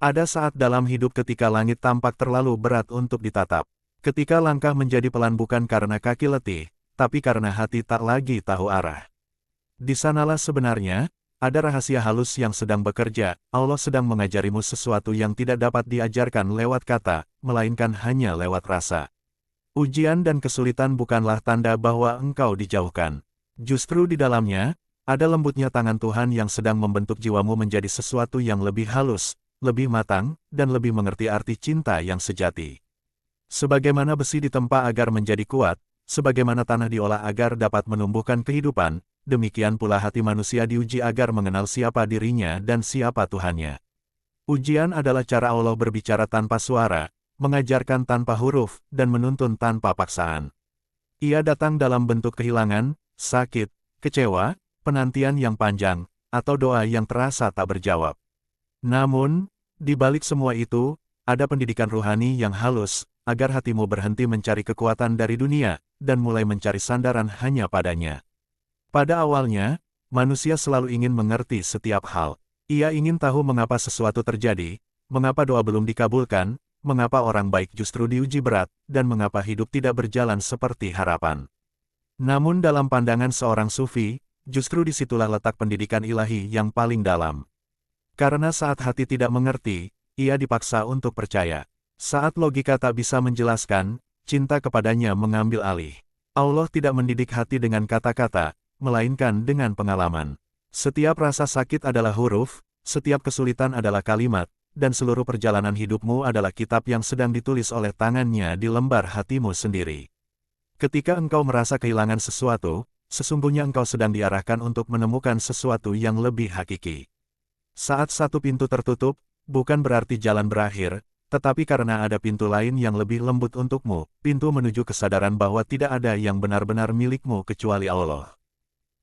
Ada saat dalam hidup ketika langit tampak terlalu berat untuk ditatap. Ketika langkah menjadi pelan bukan karena kaki letih, tapi karena hati tak lagi tahu arah. Di sanalah sebenarnya, ada rahasia halus yang sedang bekerja. Allah sedang mengajarimu sesuatu yang tidak dapat diajarkan lewat kata, melainkan hanya lewat rasa. Ujian dan kesulitan bukanlah tanda bahwa engkau dijauhkan. Justru di dalamnya, ada lembutnya tangan Tuhan yang sedang membentuk jiwamu menjadi sesuatu yang lebih halus, lebih matang, dan lebih mengerti arti cinta yang sejati. Sebagaimana besi ditempa agar menjadi kuat, sebagaimana tanah diolah agar dapat menumbuhkan kehidupan, demikian pula hati manusia diuji agar mengenal siapa dirinya dan siapa Tuhannya. Ujian adalah cara Allah berbicara tanpa suara, mengajarkan tanpa huruf, dan menuntun tanpa paksaan. Ia datang dalam bentuk kehilangan, sakit, kecewa, penantian yang panjang, atau doa yang terasa tak berjawab. Namun, di balik semua itu, ada pendidikan rohani yang halus, agar hatimu berhenti mencari kekuatan dari dunia, dan mulai mencari sandaran hanya padanya. Pada awalnya, manusia selalu ingin mengerti setiap hal. Ia ingin tahu mengapa sesuatu terjadi, mengapa doa belum dikabulkan, mengapa orang baik justru diuji berat, dan mengapa hidup tidak berjalan seperti harapan. Namun dalam pandangan seorang sufi, justru disitulah letak pendidikan ilahi yang paling dalam. Karena saat hati tidak mengerti, ia dipaksa untuk percaya. Saat logika tak bisa menjelaskan, cinta kepadanya mengambil alih. Allah tidak mendidik hati dengan kata-kata, melainkan dengan pengalaman. Setiap rasa sakit adalah huruf, setiap kesulitan adalah kalimat, dan seluruh perjalanan hidupmu adalah kitab yang sedang ditulis oleh tangannya di lembar hatimu sendiri. Ketika engkau merasa kehilangan sesuatu, sesungguhnya engkau sedang diarahkan untuk menemukan sesuatu yang lebih hakiki. Saat satu pintu tertutup, bukan berarti jalan berakhir, tetapi karena ada pintu lain yang lebih lembut untukmu, pintu menuju kesadaran bahwa tidak ada yang benar-benar milikmu kecuali Allah.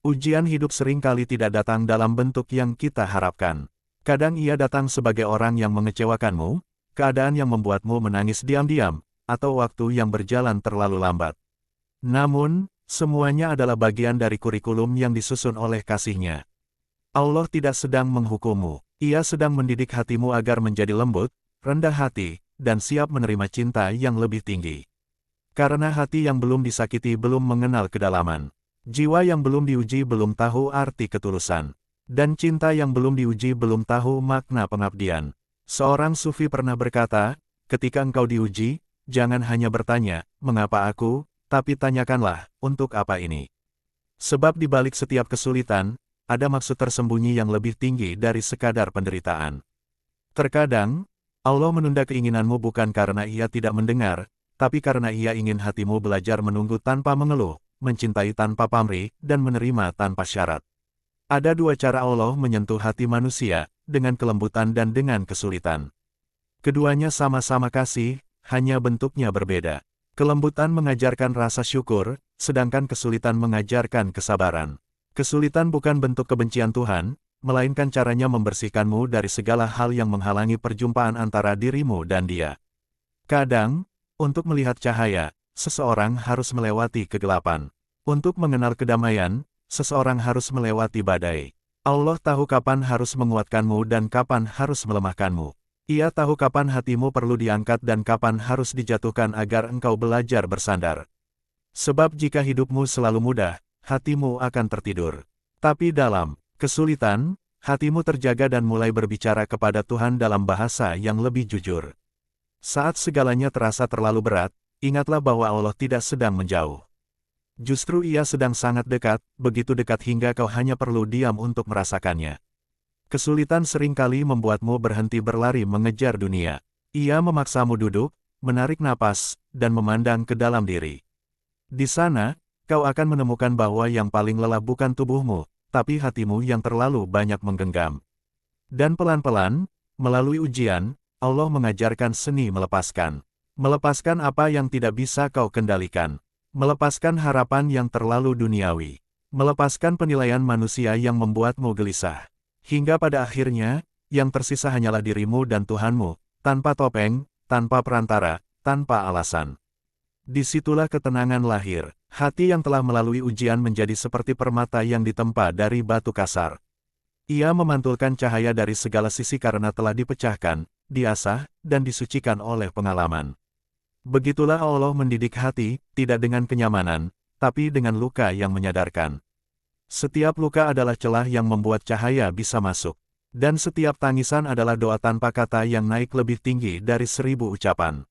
Ujian hidup seringkali tidak datang dalam bentuk yang kita harapkan. Kadang ia datang sebagai orang yang mengecewakanmu, keadaan yang membuatmu menangis diam-diam, atau waktu yang berjalan terlalu lambat. Namun, semuanya adalah bagian dari kurikulum yang disusun oleh kasih-Nya. Allah tidak sedang menghukummu, Ia sedang mendidik hatimu agar menjadi lembut, rendah hati, dan siap menerima cinta yang lebih tinggi. Karena hati yang belum disakiti belum mengenal kedalaman. Jiwa yang belum diuji belum tahu arti ketulusan. Dan cinta yang belum diuji belum tahu makna pengabdian. Seorang sufi pernah berkata, ketika engkau diuji, jangan hanya bertanya, mengapa aku, tapi tanyakanlah, untuk apa ini? Sebab di balik setiap kesulitan, ada maksud tersembunyi yang lebih tinggi dari sekadar penderitaan. Terkadang, Allah menunda keinginanmu bukan karena Ia tidak mendengar, tapi karena Ia ingin hatimu belajar menunggu tanpa mengeluh, mencintai tanpa pamrih, dan menerima tanpa syarat. Ada dua cara Allah menyentuh hati manusia, dengan kelembutan dan dengan kesulitan. Keduanya sama-sama kasih, hanya bentuknya berbeda. Kelembutan mengajarkan rasa syukur, sedangkan kesulitan mengajarkan kesabaran. Kesulitan bukan bentuk kebencian Tuhan, melainkan caranya membersihkanmu dari segala hal yang menghalangi perjumpaan antara dirimu dan Dia. Kadang, untuk melihat cahaya, seseorang harus melewati kegelapan. Untuk mengenal kedamaian, seseorang harus melewati badai. Allah tahu kapan harus menguatkanmu dan kapan harus melemahkanmu. Ia tahu kapan hatimu perlu diangkat dan kapan harus dijatuhkan agar engkau belajar bersandar. Sebab jika hidupmu selalu mudah, hatimu akan tertidur. Tapi dalam kesulitan, hatimu terjaga dan mulai berbicara kepada Tuhan dalam bahasa yang lebih jujur. Saat segalanya terasa terlalu berat, ingatlah bahwa Allah tidak sedang menjauh. Justru Ia sedang sangat dekat, begitu dekat hingga kau hanya perlu diam untuk merasakannya. Kesulitan seringkali membuatmu berhenti berlari mengejar dunia. Ia memaksamu duduk, menarik napas, dan memandang ke dalam diri. Di sana, kau akan menemukan bahwa yang paling lelah bukan tubuhmu, tapi hatimu yang terlalu banyak menggenggam. Dan pelan-pelan, melalui ujian, Allah mengajarkan seni melepaskan. Melepaskan apa yang tidak bisa kau kendalikan. Melepaskan harapan yang terlalu duniawi. Melepaskan penilaian manusia yang membuatmu gelisah. Hingga pada akhirnya, yang tersisa hanyalah dirimu dan Tuhanmu, tanpa topeng, tanpa perantara, tanpa alasan. Disitulah ketenangan lahir. Hati yang telah melalui ujian menjadi seperti permata yang ditempa dari batu kasar. Ia memantulkan cahaya dari segala sisi karena telah dipecahkan, diasah, dan disucikan oleh pengalaman. Begitulah Allah mendidik hati, tidak dengan kenyamanan, tapi dengan luka yang menyadarkan. Setiap luka adalah celah yang membuat cahaya bisa masuk. Dan setiap tangisan adalah doa tanpa kata yang naik lebih tinggi dari 1000 ucapan.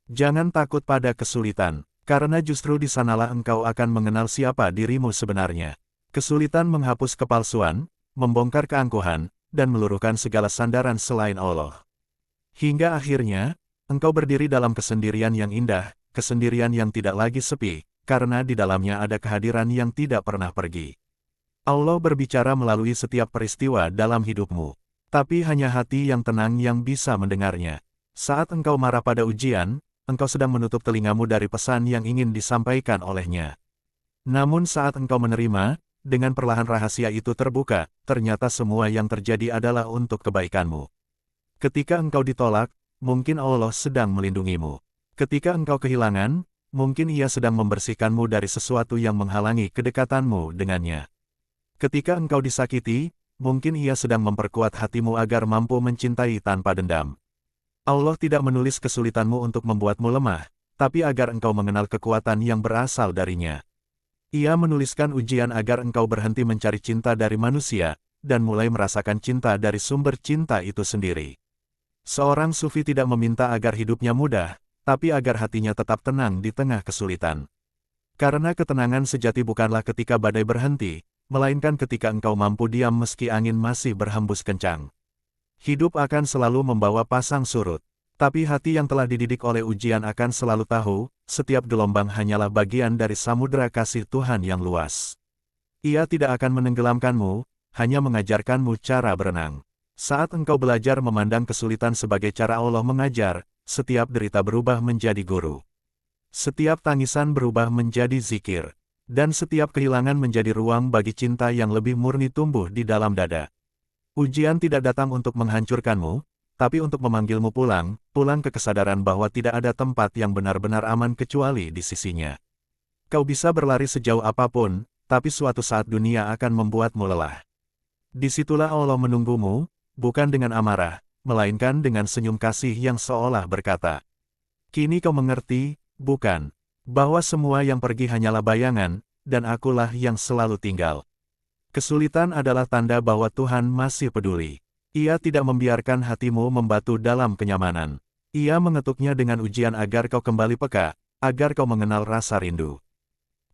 Jangan takut pada kesulitan, karena justru di sanalah engkau akan mengenal siapa dirimu sebenarnya. Kesulitan menghapus kepalsuan, membongkar keangkuhan, dan meluruhkan segala sandaran selain Allah. Hingga akhirnya, engkau berdiri dalam kesendirian yang indah, kesendirian yang tidak lagi sepi, karena di dalamnya ada kehadiran yang tidak pernah pergi. Allah berbicara melalui setiap peristiwa dalam hidupmu. Tapi hanya hati yang tenang yang bisa mendengarnya. Saat engkau marah pada ujian, engkau sedang menutup telingamu dari pesan yang ingin disampaikan olehnya. Namun saat engkau menerima, dengan perlahan rahasia itu terbuka, ternyata semua yang terjadi adalah untuk kebaikanmu. Ketika engkau ditolak, mungkin Allah sedang melindungimu. Ketika engkau kehilangan, mungkin Ia sedang membersihkanmu dari sesuatu yang menghalangi kedekatanmu dengannya. Ketika engkau disakiti, mungkin Ia sedang memperkuat hatimu agar mampu mencintai tanpa dendam. Allah tidak menulis kesulitanmu untuk membuatmu lemah, tapi agar engkau mengenal kekuatan yang berasal darinya. Ia menuliskan ujian agar engkau berhenti mencari cinta dari manusia, dan mulai merasakan cinta dari sumber cinta itu sendiri. Seorang sufi tidak meminta agar hidupnya mudah, tapi agar hatinya tetap tenang di tengah kesulitan. Karena ketenangan sejati bukanlah ketika badai berhenti, melainkan ketika engkau mampu diam meski angin masih berhembus kencang. Hidup akan selalu membawa pasang surut, tapi hati yang telah dididik oleh ujian akan selalu tahu, setiap gelombang hanyalah bagian dari samudera kasih Tuhan yang luas. Ia tidak akan menenggelamkanmu, hanya mengajarkanmu cara berenang. Saat engkau belajar memandang kesulitan sebagai cara Allah mengajar, setiap derita berubah menjadi guru. Setiap tangisan berubah menjadi zikir. Dan setiap kehilangan menjadi ruang bagi cinta yang lebih murni tumbuh di dalam dada. Ujian tidak datang untuk menghancurkanmu, tapi untuk memanggilmu pulang ke kesadaran bahwa tidak ada tempat yang benar-benar aman kecuali di sisinya. Kau bisa berlari sejauh apapun, tapi suatu saat dunia akan membuatmu lelah. Disitulah Allah menunggumu, bukan dengan amarah, melainkan dengan senyum kasih yang seolah berkata, "Kini kau mengerti, bukan? Bahwa semua yang pergi hanyalah bayangan, dan akulah yang selalu tinggal." Kesulitan adalah tanda bahwa Tuhan masih peduli. Ia tidak membiarkan hatimu membatu dalam kenyamanan. Ia mengetuknya dengan ujian agar kau kembali peka, agar kau mengenal rasa rindu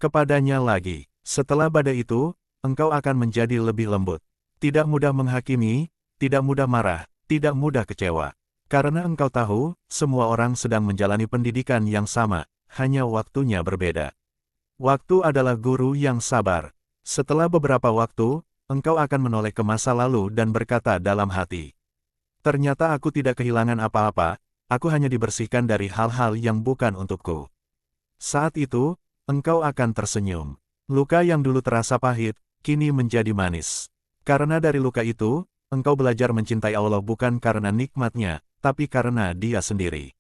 kepadanya lagi. Setelah badai itu, engkau akan menjadi lebih lembut. Tidak mudah menghakimi, tidak mudah marah, tidak mudah kecewa. Karena engkau tahu, semua orang sedang menjalani pendidikan yang sama, hanya waktunya berbeda. Waktu adalah guru yang sabar. Setelah beberapa waktu, engkau akan menoleh ke masa lalu dan berkata dalam hati, "Ternyata aku tidak kehilangan apa-apa, aku hanya dibersihkan dari hal-hal yang bukan untukku." Saat itu, engkau akan tersenyum. Luka yang dulu terasa pahit, kini menjadi manis. Karena dari luka itu, engkau belajar mencintai Allah bukan karena nikmatnya, tapi karena Dia sendiri.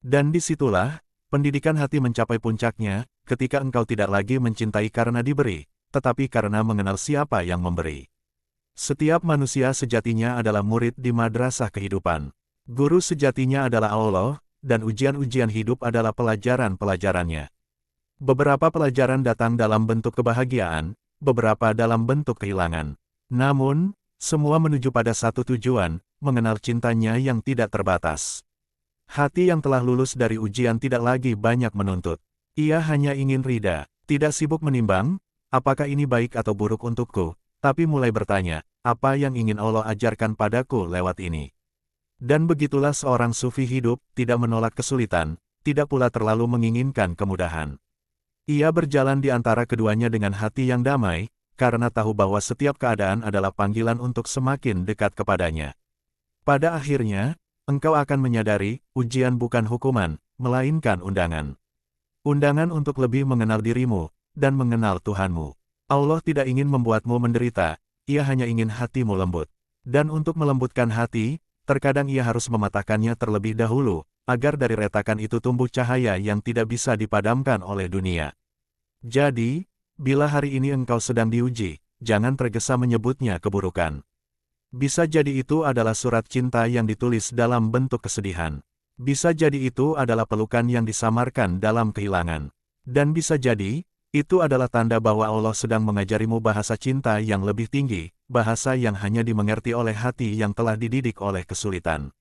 Dan disitulah, pendidikan hati mencapai puncaknya, ketika engkau tidak lagi mencintai karena diberi, tetapi karena mengenal siapa yang memberi. Setiap manusia sejatinya adalah murid di madrasah kehidupan. Guru sejatinya adalah Allah, dan ujian-ujian hidup adalah pelajaran-pelajarannya. Beberapa pelajaran datang dalam bentuk kebahagiaan, beberapa dalam bentuk kehilangan. Namun, semua menuju pada satu tujuan, mengenal cintanya yang tidak terbatas. Hati yang telah lulus dari ujian tidak lagi banyak menuntut. Ia hanya ingin ridha, tidak sibuk menimbang, apakah ini baik atau buruk untukku, tapi mulai bertanya, apa yang ingin Allah ajarkan padaku lewat ini. Dan begitulah seorang sufi hidup, tidak menolak kesulitan, tidak pula terlalu menginginkan kemudahan. Ia berjalan di antara keduanya dengan hati yang damai, karena tahu bahwa setiap keadaan adalah panggilan untuk semakin dekat kepadanya. Pada akhirnya, engkau akan menyadari, ujian bukan hukuman, melainkan undangan. Undangan untuk lebih mengenal dirimu, dan mengenal Tuhanmu. Allah tidak ingin membuatmu menderita, Ia hanya ingin hatimu lembut. Dan untuk melembutkan hati, terkadang Ia harus mematahkannya terlebih dahulu, agar dari retakan itu tumbuh cahaya yang tidak bisa dipadamkan oleh dunia. Jadi, bila hari ini engkau sedang diuji, jangan tergesa menyebutnya keburukan. Bisa jadi itu adalah surat cinta yang ditulis dalam bentuk kesedihan. Bisa jadi itu adalah pelukan yang disamarkan dalam kehilangan. Dan bisa jadi, itu adalah tanda bahwa Allah sedang mengajarimu bahasa cinta yang lebih tinggi, bahasa yang hanya dimengerti oleh hati yang telah dididik oleh kesulitan.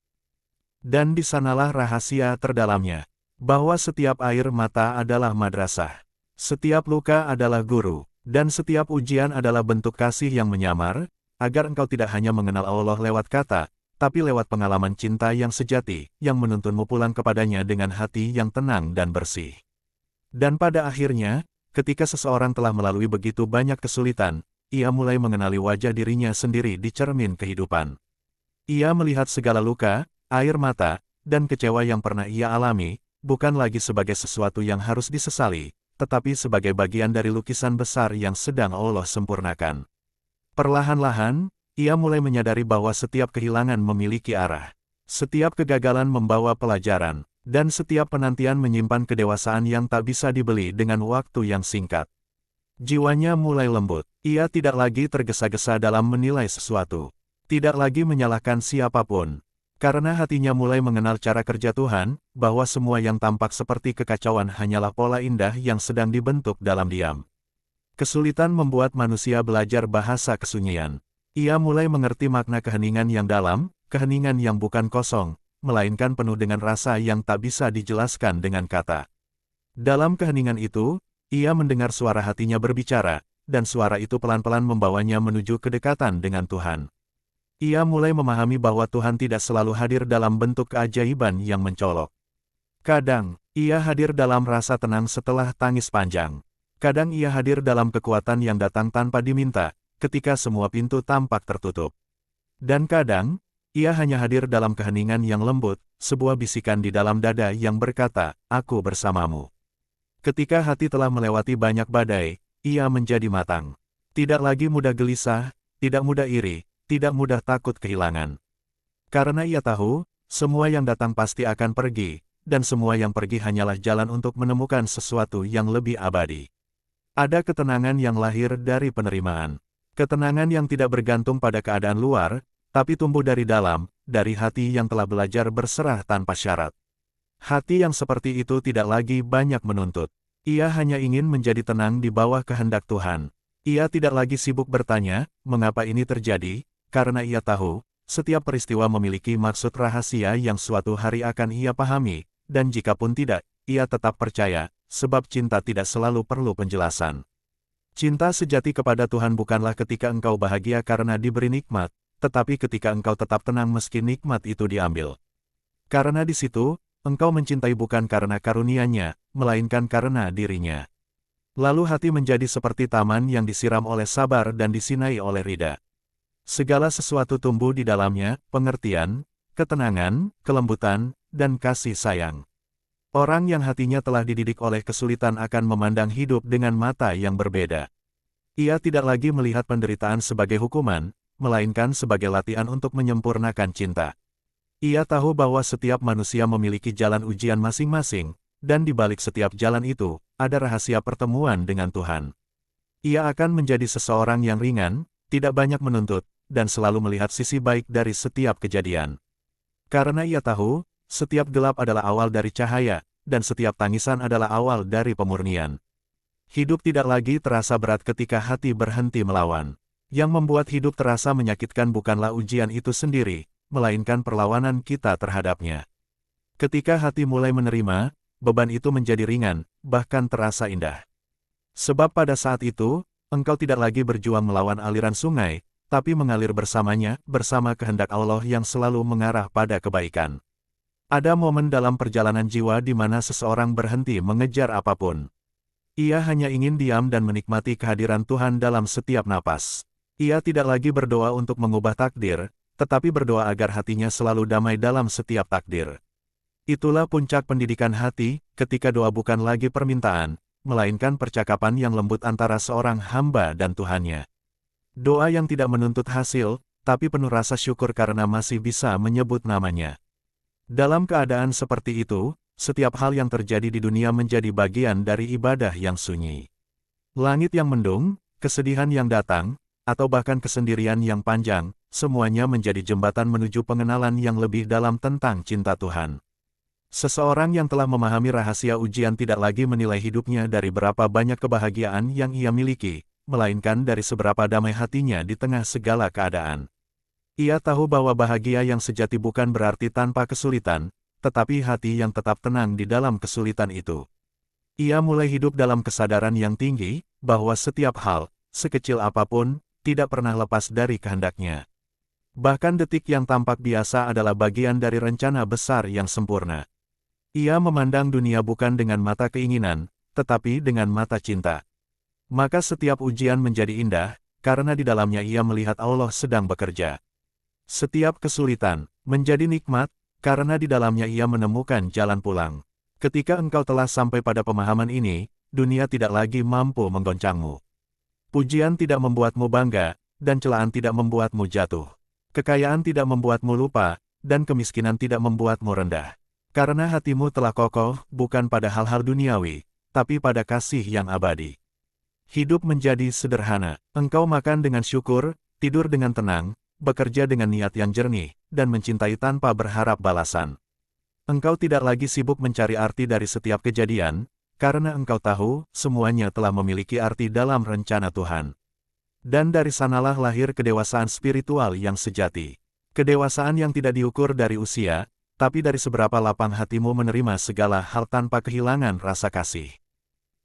Dan di sanalah rahasia terdalamnya, bahwa setiap air mata adalah madrasah. Setiap luka adalah guru, dan setiap ujian adalah bentuk kasih yang menyamar, agar engkau tidak hanya mengenal Allah lewat kata, tapi lewat pengalaman cinta yang sejati, yang menuntunmu pulang kepadanya dengan hati yang tenang dan bersih. Dan pada akhirnya, ketika seseorang telah melalui begitu banyak kesulitan, ia mulai mengenali wajah dirinya sendiri di cermin kehidupan. Ia melihat segala luka, air mata, dan kecewa yang pernah ia alami, bukan lagi sebagai sesuatu yang harus disesali, tetapi sebagai bagian dari lukisan besar yang sedang Allah sempurnakan. Perlahan-lahan, ia mulai menyadari bahwa setiap kehilangan memiliki arah. Setiap kegagalan membawa pelajaran, dan setiap penantian menyimpan kedewasaan yang tak bisa dibeli dengan waktu yang singkat. Jiwanya mulai lembut, ia tidak lagi tergesa-gesa dalam menilai sesuatu. Tidak lagi menyalahkan siapapun. Karena hatinya mulai mengenal cara kerja Tuhan, bahwa semua yang tampak seperti kekacauan hanyalah pola indah yang sedang dibentuk dalam diam. Kesulitan membuat manusia belajar bahasa kesunyian. Ia mulai mengerti makna keheningan yang dalam, keheningan yang bukan kosong, melainkan penuh dengan rasa yang tak bisa dijelaskan dengan kata. Dalam keheningan itu, ia mendengar suara hatinya berbicara, dan suara itu pelan-pelan membawanya menuju kedekatan dengan Tuhan. Ia mulai memahami bahwa Tuhan tidak selalu hadir dalam bentuk keajaiban yang mencolok. Kadang, ia hadir dalam rasa tenang setelah tangis panjang. Kadang ia hadir dalam kekuatan yang datang tanpa diminta, ketika semua pintu tampak tertutup. Dan kadang, ia hanya hadir dalam keheningan yang lembut, sebuah bisikan di dalam dada yang berkata, "Aku bersamamu." Ketika hati telah melewati banyak badai, ia menjadi matang. Tidak lagi mudah gelisah, tidak mudah iri, tidak mudah takut kehilangan. Karena ia tahu, semua yang datang pasti akan pergi, dan semua yang pergi hanyalah jalan untuk menemukan sesuatu yang lebih abadi. Ada ketenangan yang lahir dari penerimaan. Ketenangan yang tidak bergantung pada keadaan luar, tapi tumbuh dari dalam, dari hati yang telah belajar berserah tanpa syarat. Hati yang seperti itu tidak lagi banyak menuntut. Ia hanya ingin menjadi tenang di bawah kehendak Tuhan. Ia tidak lagi sibuk bertanya, mengapa ini terjadi, karena ia tahu, setiap peristiwa memiliki maksud rahasia yang suatu hari akan ia pahami, dan jikapun tidak, ia tetap percaya, sebab cinta tidak selalu perlu penjelasan. Cinta sejati kepada Tuhan bukanlah ketika engkau bahagia karena diberi nikmat, tetapi ketika engkau tetap tenang meski nikmat itu diambil. Karena di situ, engkau mencintai bukan karena karunia-Nya, melainkan karena dirinya. Lalu hati menjadi seperti taman yang disiram oleh sabar dan disinai oleh ridha. Segala sesuatu tumbuh di dalamnya, pengertian, ketenangan, kelembutan, dan kasih sayang. Orang yang hatinya telah dididik oleh kesulitan akan memandang hidup dengan mata yang berbeda. Ia tidak lagi melihat penderitaan sebagai hukuman, melainkan sebagai latihan untuk menyempurnakan cinta. Ia tahu bahwa setiap manusia memiliki jalan ujian masing-masing, dan di balik setiap jalan itu, ada rahasia pertemuan dengan Tuhan. Ia akan menjadi seseorang yang ringan, tidak banyak menuntut, dan selalu melihat sisi baik dari setiap kejadian. Karena ia tahu, setiap gelap adalah awal dari cahaya, dan setiap tangisan adalah awal dari pemurnian. Hidup tidak lagi terasa berat ketika hati berhenti melawan. Yang membuat hidup terasa menyakitkan bukanlah ujian itu sendiri, melainkan perlawanan kita terhadapnya. Ketika hati mulai menerima, beban itu menjadi ringan, bahkan terasa indah. Sebab pada saat itu, engkau tidak lagi berjuang melawan aliran sungai, tapi mengalir bersamanya, bersama kehendak Allah yang selalu mengarah pada kebaikan. Ada momen dalam perjalanan jiwa di mana seseorang berhenti mengejar apapun. Ia hanya ingin diam dan menikmati kehadiran Tuhan dalam setiap napas. Ia tidak lagi berdoa untuk mengubah takdir, tetapi berdoa agar hatinya selalu damai dalam setiap takdir. Itulah puncak pendidikan hati, ketika doa bukan lagi permintaan, melainkan percakapan yang lembut antara seorang hamba dan Tuhannya. Doa yang tidak menuntut hasil, tapi penuh rasa syukur karena masih bisa menyebut namanya. Dalam keadaan seperti itu, setiap hal yang terjadi di dunia menjadi bagian dari ibadah yang sunyi. Langit yang mendung, kesedihan yang datang, atau bahkan kesendirian yang panjang, semuanya menjadi jembatan menuju pengenalan yang lebih dalam tentang cinta Tuhan. Seseorang yang telah memahami rahasia ujian tidak lagi menilai hidupnya dari berapa banyak kebahagiaan yang ia miliki, melainkan dari seberapa damai hatinya di tengah segala keadaan. Ia tahu bahwa bahagia yang sejati bukan berarti tanpa kesulitan, tetapi hati yang tetap tenang di dalam kesulitan itu. Ia mulai hidup dalam kesadaran yang tinggi, bahwa setiap hal, sekecil apapun, tidak pernah lepas dari kehendaknya. Bahkan detik yang tampak biasa adalah bagian dari rencana besar yang sempurna. Ia memandang dunia bukan dengan mata keinginan, tetapi dengan mata cinta. Maka setiap ujian menjadi indah, karena di dalamnya ia melihat Allah sedang bekerja. Setiap kesulitan menjadi nikmat, karena di dalamnya ia menemukan jalan pulang. Ketika engkau telah sampai pada pemahaman ini, dunia tidak lagi mampu menggoncangmu. Pujian tidak membuatmu bangga, dan celaan tidak membuatmu jatuh. Kekayaan tidak membuatmu lupa, dan kemiskinan tidak membuatmu rendah. Karena hatimu telah kokoh, bukan pada hal-hal duniawi, tapi pada kasih yang abadi. Hidup menjadi sederhana. Engkau makan dengan syukur, tidur dengan tenang, bekerja dengan niat yang jernih, dan mencintai tanpa berharap balasan. Engkau tidak lagi sibuk mencari arti dari setiap kejadian, karena engkau tahu, semuanya telah memiliki arti dalam rencana Tuhan. Dan dari sanalah lahir kedewasaan spiritual yang sejati. Kedewasaan yang tidak diukur dari usia, tapi dari seberapa lapang hatimu menerima segala hal tanpa kehilangan rasa kasih.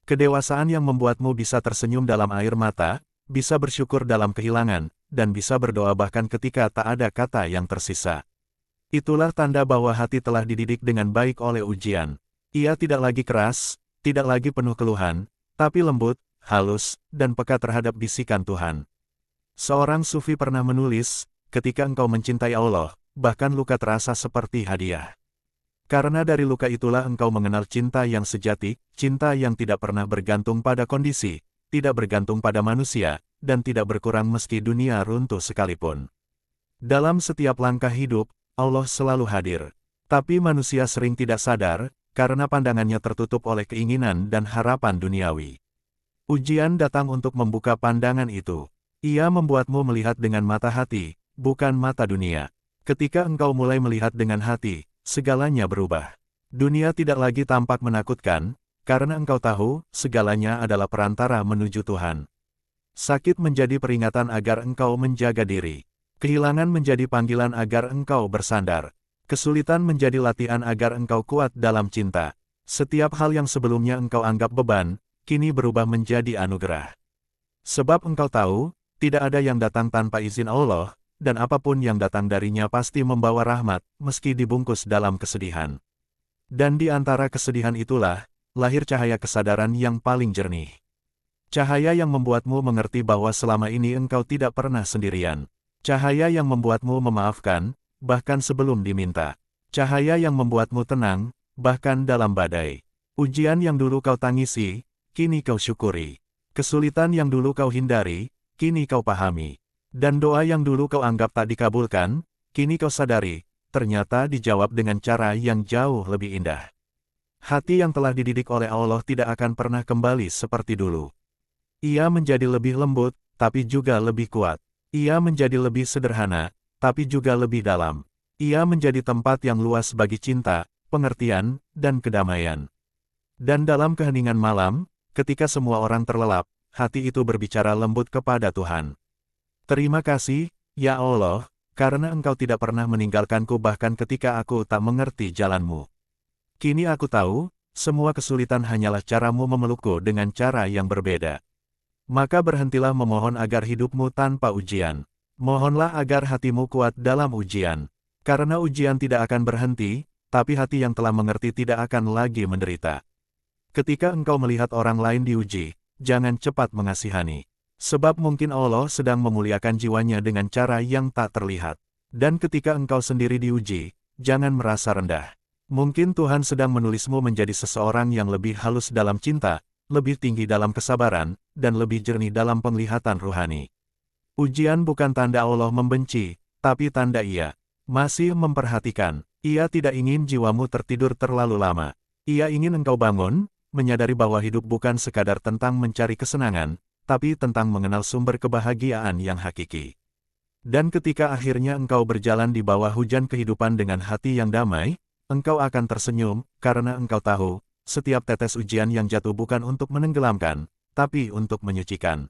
Kedewasaan yang membuatmu bisa tersenyum dalam air mata, bisa bersyukur dalam kehilangan, dan bisa berdoa bahkan ketika tak ada kata yang tersisa. Itulah tanda bahwa hati telah dididik dengan baik oleh ujian. Ia tidak lagi keras, tidak lagi penuh keluhan, tapi lembut, halus, dan peka terhadap bisikan Tuhan. Seorang sufi pernah menulis, ketika engkau mencintai Allah, bahkan luka terasa seperti hadiah. Karena dari luka itulah engkau mengenal cinta yang sejati, cinta yang tidak pernah bergantung pada kondisi, tidak bergantung pada manusia, dan tidak berkurang meski dunia runtuh sekalipun. Dalam setiap langkah hidup, Allah selalu hadir. Tapi manusia sering tidak sadar, karena pandangannya tertutup oleh keinginan dan harapan duniawi. Ujian datang untuk membuka pandangan itu. Ia membuatmu melihat dengan mata hati, bukan mata dunia. Ketika engkau mulai melihat dengan hati, segalanya berubah. Dunia tidak lagi tampak menakutkan, karena engkau tahu, segalanya adalah perantara menuju Tuhan. Sakit menjadi peringatan agar engkau menjaga diri. Kehilangan menjadi panggilan agar engkau bersandar. Kesulitan menjadi latihan agar engkau kuat dalam cinta. Setiap hal yang sebelumnya engkau anggap beban, kini berubah menjadi anugerah. Sebab engkau tahu, tidak ada yang datang tanpa izin Allah, dan apapun yang datang darinya pasti membawa rahmat, meski dibungkus dalam kesedihan. Dan di antara kesedihan itulah, lahir cahaya kesadaran yang paling jernih. Cahaya yang membuatmu mengerti bahwa selama ini engkau tidak pernah sendirian. Cahaya yang membuatmu memaafkan, bahkan sebelum diminta. Cahaya yang membuatmu tenang, bahkan dalam badai. Ujian yang dulu kau tangisi, kini kau syukuri. Kesulitan yang dulu kau hindari, kini kau pahami. Dan doa yang dulu kau anggap tak dikabulkan, kini kau sadari, ternyata dijawab dengan cara yang jauh lebih indah. Hati yang telah dididik oleh Allah tidak akan pernah kembali seperti dulu. Ia menjadi lebih lembut, tapi juga lebih kuat. Ia menjadi lebih sederhana, tapi juga lebih dalam. Ia menjadi tempat yang luas bagi cinta, pengertian, dan kedamaian. Dan dalam keheningan malam, ketika semua orang terlelap, hati itu berbicara lembut kepada Tuhan. Terima kasih, ya Allah, karena Engkau tidak pernah meninggalkanku bahkan ketika aku tak mengerti jalan-Mu. Kini aku tahu, semua kesulitan hanyalah cara-Mu memelukku dengan cara yang berbeda. Maka berhentilah memohon agar hidupmu tanpa ujian. Mohonlah agar hatimu kuat dalam ujian. Karena ujian tidak akan berhenti, tapi hati yang telah mengerti tidak akan lagi menderita. Ketika engkau melihat orang lain diuji, jangan cepat mengasihani. Sebab mungkin Allah sedang memuliakan jiwanya dengan cara yang tak terlihat. Dan ketika engkau sendiri diuji, jangan merasa rendah. Mungkin Tuhan sedang menulismu menjadi seseorang yang lebih halus dalam cinta, lebih tinggi dalam kesabaran, dan lebih jernih dalam penglihatan ruhani. Ujian bukan tanda Allah membenci, tapi tanda Ia masih memperhatikan. Ia tidak ingin jiwamu tertidur terlalu lama. Ia ingin engkau bangun, menyadari bahwa hidup bukan sekadar tentang mencari kesenangan, tapi tentang mengenal sumber kebahagiaan yang hakiki. Dan ketika akhirnya engkau berjalan di bawah hujan kehidupan dengan hati yang damai, engkau akan tersenyum, karena engkau tahu, setiap tetes ujian yang jatuh bukan untuk menenggelamkan, tapi untuk menyucikan.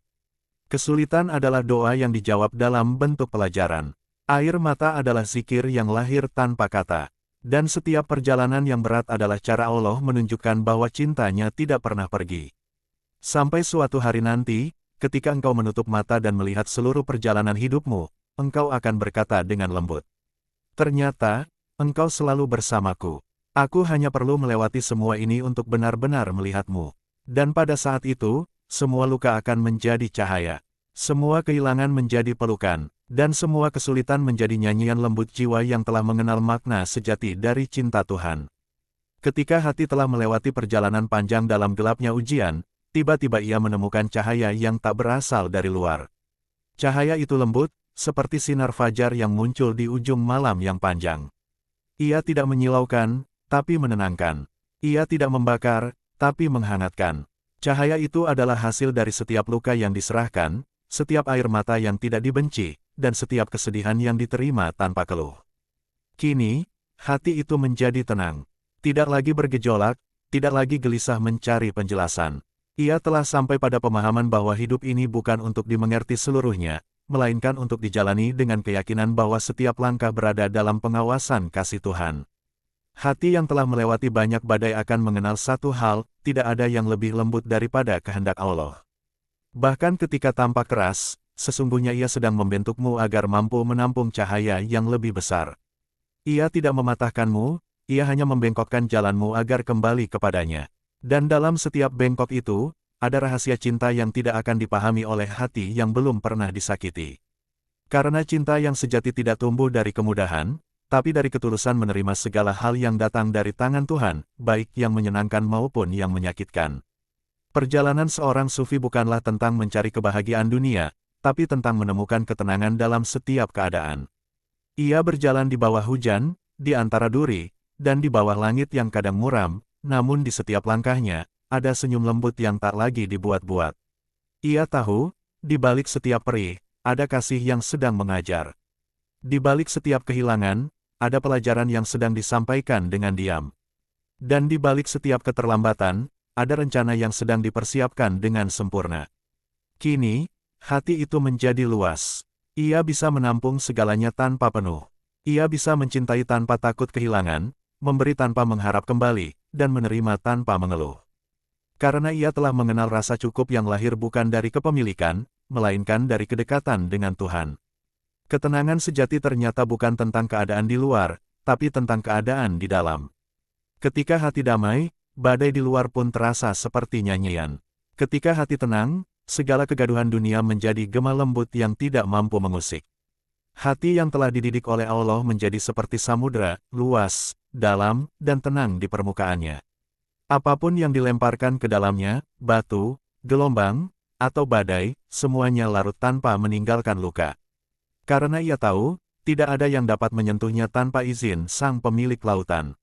Kesulitan adalah doa yang dijawab dalam bentuk pelajaran. Air mata adalah zikir yang lahir tanpa kata. Dan setiap perjalanan yang berat adalah cara Allah menunjukkan bahwa cintanya tidak pernah pergi. Sampai suatu hari nanti, ketika engkau menutup mata dan melihat seluruh perjalanan hidupmu, engkau akan berkata dengan lembut, "Ternyata, engkau selalu bersamaku. Aku hanya perlu melewati semua ini untuk benar-benar melihatmu." Dan pada saat itu, semua luka akan menjadi cahaya. Semua kehilangan menjadi pelukan. Dan semua kesulitan menjadi nyanyian lembut jiwa yang telah mengenal makna sejati dari cinta Tuhan. Ketika hati telah melewati perjalanan panjang dalam gelapnya ujian, tiba-tiba ia menemukan cahaya yang tak berasal dari luar. Cahaya itu lembut, seperti sinar fajar yang muncul di ujung malam yang panjang. Ia tidak menyilaukan, tapi menenangkan. Ia tidak membakar, tapi menghangatkan. Cahaya itu adalah hasil dari setiap luka yang diserahkan, setiap air mata yang tidak dibenci, dan setiap kesedihan yang diterima tanpa keluh. Kini, hati itu menjadi tenang. Tidak lagi bergejolak, tidak lagi gelisah mencari penjelasan. Ia telah sampai pada pemahaman bahwa hidup ini bukan untuk dimengerti seluruhnya, melainkan untuk dijalani dengan keyakinan bahwa setiap langkah berada dalam pengawasan kasih Tuhan. Hati yang telah melewati banyak badai akan mengenal satu hal, tidak ada yang lebih lembut daripada kehendak Allah. Bahkan ketika tampak keras, sesungguhnya ia sedang membentukmu agar mampu menampung cahaya yang lebih besar. Ia tidak mematahkanmu, ia hanya membengkokkan jalanmu agar kembali kepadanya. Dan dalam setiap bengkok itu, ada rahasia cinta yang tidak akan dipahami oleh hati yang belum pernah disakiti. Karena cinta yang sejati tidak tumbuh dari kemudahan, tapi dari ketulusan menerima segala hal yang datang dari tangan Tuhan, baik yang menyenangkan maupun yang menyakitkan. Perjalanan seorang sufi bukanlah tentang mencari kebahagiaan dunia, tapi tentang menemukan ketenangan dalam setiap keadaan. Ia berjalan di bawah hujan, di antara duri, dan di bawah langit yang kadang muram, namun di setiap langkahnya, ada senyum lembut yang tak lagi dibuat-buat. Ia tahu, di balik setiap perih, ada kasih yang sedang mengajar. Di balik setiap kehilangan, ada pelajaran yang sedang disampaikan dengan diam. Dan di balik setiap keterlambatan, ada rencana yang sedang dipersiapkan dengan sempurna. Kini, hati itu menjadi luas. Ia bisa menampung segalanya tanpa penuh. Ia bisa mencintai tanpa takut kehilangan, memberi tanpa mengharap kembali, dan menerima tanpa mengeluh. Karena ia telah mengenal rasa cukup yang lahir bukan dari kepemilikan, melainkan dari kedekatan dengan Tuhan. Ketenangan sejati ternyata bukan tentang keadaan di luar, tapi tentang keadaan di dalam. Ketika hati damai, badai di luar pun terasa seperti nyanyian. Ketika hati tenang, segala kegaduhan dunia menjadi gema lembut yang tidak mampu mengusik. Hati yang telah dididik oleh Allah menjadi seperti samudera, luas, dalam, dan tenang di permukaannya. Apapun yang dilemparkan ke dalamnya, batu, gelombang, atau badai, semuanya larut tanpa meninggalkan luka. Karena ia tahu, tidak ada yang dapat menyentuhnya tanpa izin sang pemilik lautan.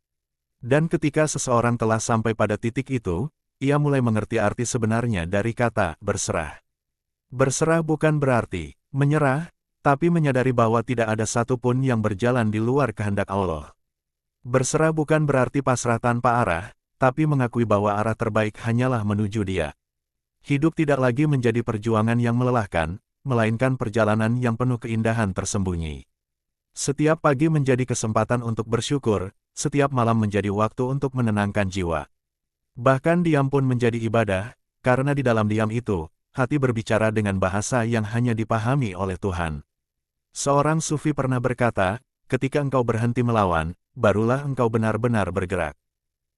Dan ketika seseorang telah sampai pada titik itu, ia mulai mengerti arti sebenarnya dari kata berserah. Berserah bukan berarti menyerah, tapi menyadari bahwa tidak ada satupun yang berjalan di luar kehendak Allah. Berserah bukan berarti pasrah tanpa arah, tapi mengakui bahwa arah terbaik hanyalah menuju Dia. Hidup tidak lagi menjadi perjuangan yang melelahkan, melainkan perjalanan yang penuh keindahan tersembunyi. Setiap pagi menjadi kesempatan untuk bersyukur, setiap malam menjadi waktu untuk menenangkan jiwa. Bahkan diam pun menjadi ibadah, karena di dalam diam itu, hati berbicara dengan bahasa yang hanya dipahami oleh Tuhan. Seorang sufi pernah berkata, ketika engkau berhenti melawan, barulah engkau benar-benar bergerak.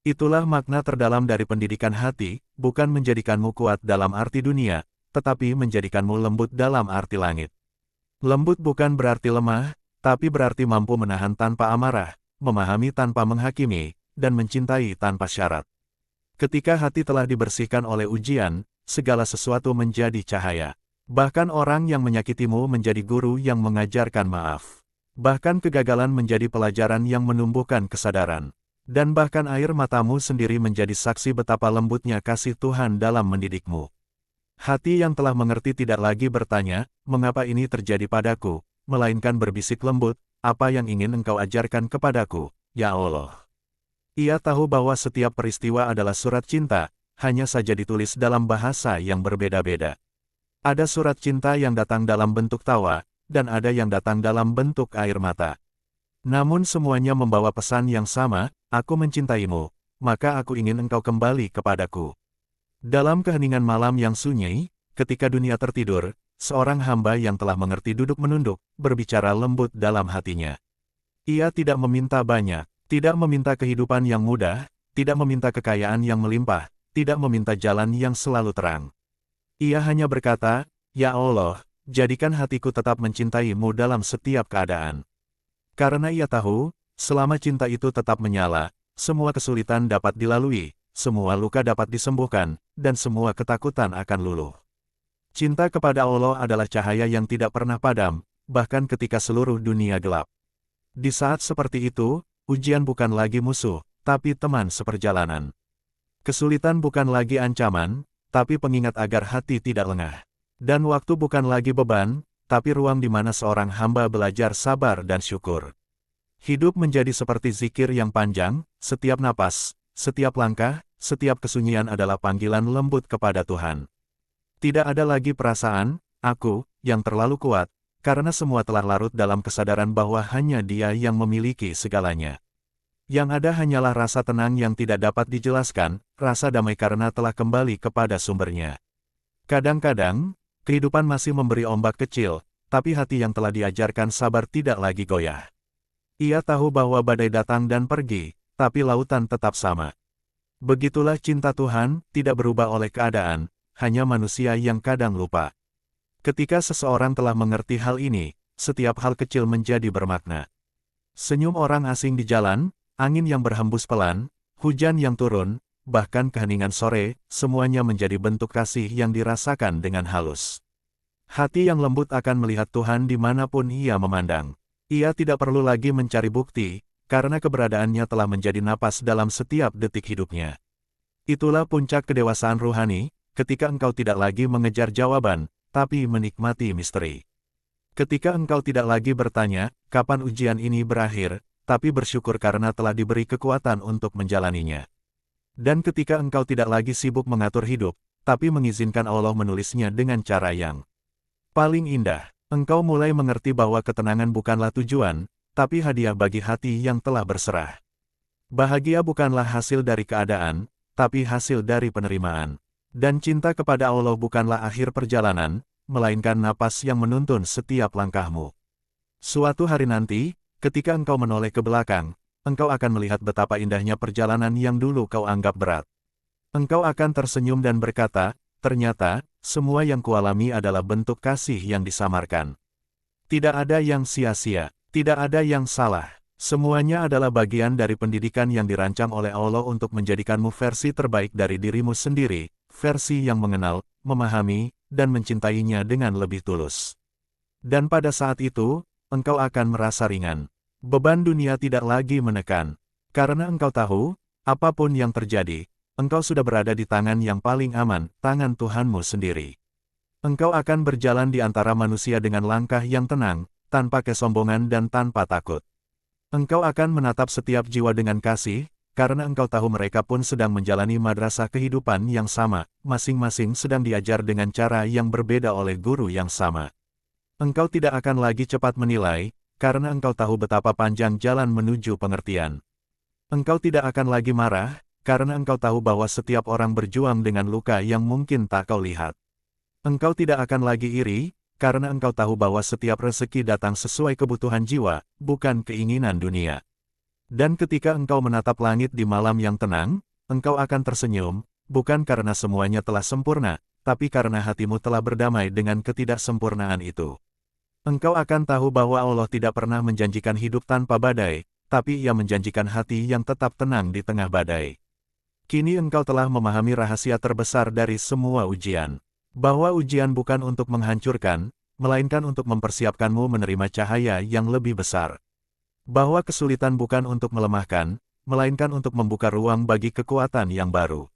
Itulah makna terdalam dari pendidikan hati, bukan menjadikanmu kuat dalam arti dunia, tetapi menjadikanmu lembut dalam arti langit. Lembut bukan berarti lemah, tapi berarti mampu menahan tanpa amarah, memahami tanpa menghakimi, dan mencintai tanpa syarat. Ketika hati telah dibersihkan oleh ujian, segala sesuatu menjadi cahaya. Bahkan orang yang menyakitimu menjadi guru yang mengajarkan maaf. Bahkan kegagalan menjadi pelajaran yang menumbuhkan kesadaran. Dan bahkan air matamu sendiri menjadi saksi betapa lembutnya kasih Tuhan dalam mendidikmu. Hati yang telah mengerti tidak lagi bertanya, mengapa ini terjadi padaku, melainkan berbisik lembut, "Apa yang ingin engkau ajarkan kepadaku, ya Allah?" Ia tahu bahwa setiap peristiwa adalah surat cinta, hanya saja ditulis dalam bahasa yang berbeda-beda. Ada surat cinta yang datang dalam bentuk tawa, dan ada yang datang dalam bentuk air mata. Namun semuanya membawa pesan yang sama, "Aku mencintaimu, maka aku ingin engkau kembali kepadaku." Dalam keheningan malam yang sunyi, ketika dunia tertidur, seorang hamba yang telah mengerti duduk menunduk, berbicara lembut dalam hatinya. Ia tidak meminta banyak, tidak meminta kehidupan yang mudah, tidak meminta kekayaan yang melimpah, tidak meminta jalan yang selalu terang. Ia hanya berkata, "Ya Allah, jadikan hatiku tetap mencintaimu dalam setiap keadaan." Karena ia tahu, selama cinta itu tetap menyala, semua kesulitan dapat dilalui, semua luka dapat disembuhkan, dan semua ketakutan akan luluh. Cinta kepada Allah adalah cahaya yang tidak pernah padam, bahkan ketika seluruh dunia gelap. Di saat seperti itu, ujian bukan lagi musuh, tapi teman seperjalanan. Kesulitan bukan lagi ancaman, tapi pengingat agar hati tidak lengah. Dan waktu bukan lagi beban, tapi ruang di mana seorang hamba belajar sabar dan syukur. Hidup menjadi seperti zikir yang panjang, setiap napas, setiap langkah, setiap kesunyian adalah panggilan lembut kepada Tuhan. Tidak ada lagi perasaan, "aku," yang terlalu kuat, karena semua telah larut dalam kesadaran bahwa hanya Dia yang memiliki segalanya. Yang ada hanyalah rasa tenang yang tidak dapat dijelaskan, rasa damai karena telah kembali kepada sumbernya. Kadang-kadang, kehidupan masih memberi ombak kecil, tapi hati yang telah diajarkan sabar tidak lagi goyah. Ia tahu bahwa badai datang dan pergi, tapi lautan tetap sama. Begitulah cinta Tuhan, tidak berubah oleh keadaan, hanya manusia yang kadang lupa. Ketika seseorang telah mengerti hal ini, setiap hal kecil menjadi bermakna. Senyum orang asing di jalan, angin yang berhembus pelan, hujan yang turun, bahkan keheningan sore, semuanya menjadi bentuk kasih yang dirasakan dengan halus. Hati yang lembut akan melihat Tuhan dimanapun ia memandang. Ia tidak perlu lagi mencari bukti, karena keberadaannya telah menjadi napas dalam setiap detik hidupnya. Itulah puncak kedewasaan ruhani, ketika engkau tidak lagi mengejar jawaban, tapi menikmati misteri. Ketika engkau tidak lagi bertanya, "Kapan ujian ini berakhir?" tapi bersyukur karena telah diberi kekuatan untuk menjalaninya. Dan ketika engkau tidak lagi sibuk mengatur hidup, tapi mengizinkan Allah menulisnya dengan cara yang paling indah, engkau mulai mengerti bahwa ketenangan bukanlah tujuan, tapi hadiah bagi hati yang telah berserah. Bahagia bukanlah hasil dari keadaan, tapi hasil dari penerimaan. Dan cinta kepada Allah bukanlah akhir perjalanan, melainkan napas yang menuntun setiap langkahmu. Suatu hari nanti, ketika engkau menoleh ke belakang, engkau akan melihat betapa indahnya perjalanan yang dulu kau anggap berat. Engkau akan tersenyum dan berkata, "Ternyata, semua yang kualami adalah bentuk kasih yang disamarkan." Tidak ada yang sia-sia, tidak ada yang salah. Semuanya adalah bagian dari pendidikan yang dirancang oleh Allah untuk menjadikanmu versi terbaik dari dirimu sendiri, versi yang mengenal, memahami, dan mencintainya dengan lebih tulus. Dan pada saat itu, engkau akan merasa ringan. Beban dunia tidak lagi menekan. Karena engkau tahu, apapun yang terjadi, engkau sudah berada di tangan yang paling aman, tangan Tuhanmu sendiri. Engkau akan berjalan di antara manusia dengan langkah yang tenang, tanpa kesombongan dan tanpa takut. Engkau akan menatap setiap jiwa dengan kasih, karena engkau tahu mereka pun sedang menjalani madrasah kehidupan yang sama, masing-masing sedang diajar dengan cara yang berbeda oleh guru yang sama. Engkau tidak akan lagi cepat menilai, karena engkau tahu betapa panjang jalan menuju pengertian. Engkau tidak akan lagi marah, karena engkau tahu bahwa setiap orang berjuang dengan luka yang mungkin tak kau lihat. Engkau tidak akan lagi iri, karena engkau tahu bahwa setiap rezeki datang sesuai kebutuhan jiwa, bukan keinginan dunia. Dan ketika engkau menatap langit di malam yang tenang, engkau akan tersenyum, bukan karena semuanya telah sempurna, tapi karena hatimu telah berdamai dengan ketidaksempurnaan itu. Engkau akan tahu bahwa Allah tidak pernah menjanjikan hidup tanpa badai, tapi Ia menjanjikan hati yang tetap tenang di tengah badai. Kini engkau telah memahami rahasia terbesar dari semua ujian. Bahwa ujian bukan untuk menghancurkan, melainkan untuk mempersiapkanmu menerima cahaya yang lebih besar. Bahwa kesulitan bukan untuk melemahkan, melainkan untuk membuka ruang bagi kekuatan yang baru.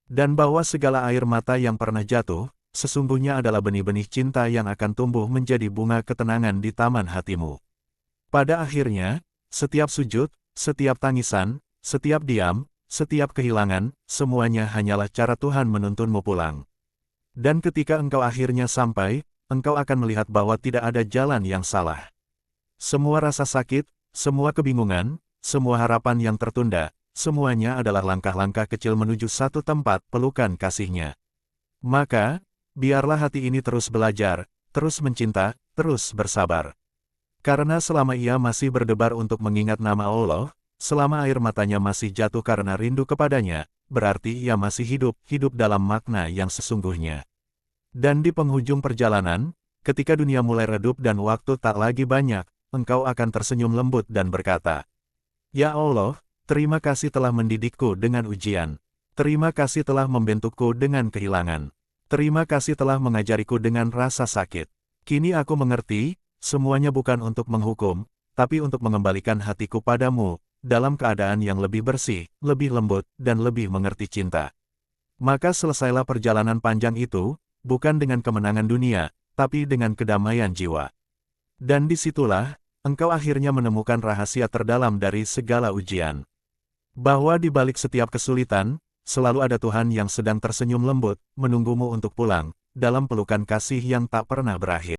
Dan bahwa segala air mata yang pernah jatuh, sesungguhnya adalah benih-benih cinta yang akan tumbuh menjadi bunga ketenangan di taman hatimu. Pada akhirnya, setiap sujud, setiap tangisan, setiap diam, setiap kehilangan, semuanya hanyalah cara Tuhan menuntunmu pulang. Dan ketika engkau akhirnya sampai, engkau akan melihat bahwa tidak ada jalan yang salah. Semua rasa sakit, semua kebingungan, semua harapan yang tertunda, semuanya adalah langkah-langkah kecil menuju satu tempat pelukan kasih-Nya. Maka, biarlah hati ini terus belajar, terus mencinta, terus bersabar. Karena selama ia masih berdebar untuk mengingat nama Allah, selama air matanya masih jatuh karena rindu kepadanya, berarti ia masih hidup dalam makna yang sesungguhnya. Dan di penghujung perjalanan, ketika dunia mulai redup dan waktu tak lagi banyak, engkau akan tersenyum lembut dan berkata, "Ya Allah, terima kasih telah mendidikku dengan ujian. Terima kasih telah membentukku dengan kehilangan. Terima kasih telah mengajariku dengan rasa sakit. Kini aku mengerti, semuanya bukan untuk menghukum, tapi untuk mengembalikan hatiku padamu, dalam keadaan yang lebih bersih, lebih lembut, dan lebih mengerti cinta." Maka selesailah perjalanan panjang itu, bukan dengan kemenangan dunia, tapi dengan kedamaian jiwa. Dan disitulah, engkau akhirnya menemukan rahasia terdalam dari segala ujian. Bahwa di balik setiap kesulitan, selalu ada Tuhan yang sedang tersenyum lembut, menunggumu untuk pulang, dalam pelukan kasih yang tak pernah berakhir.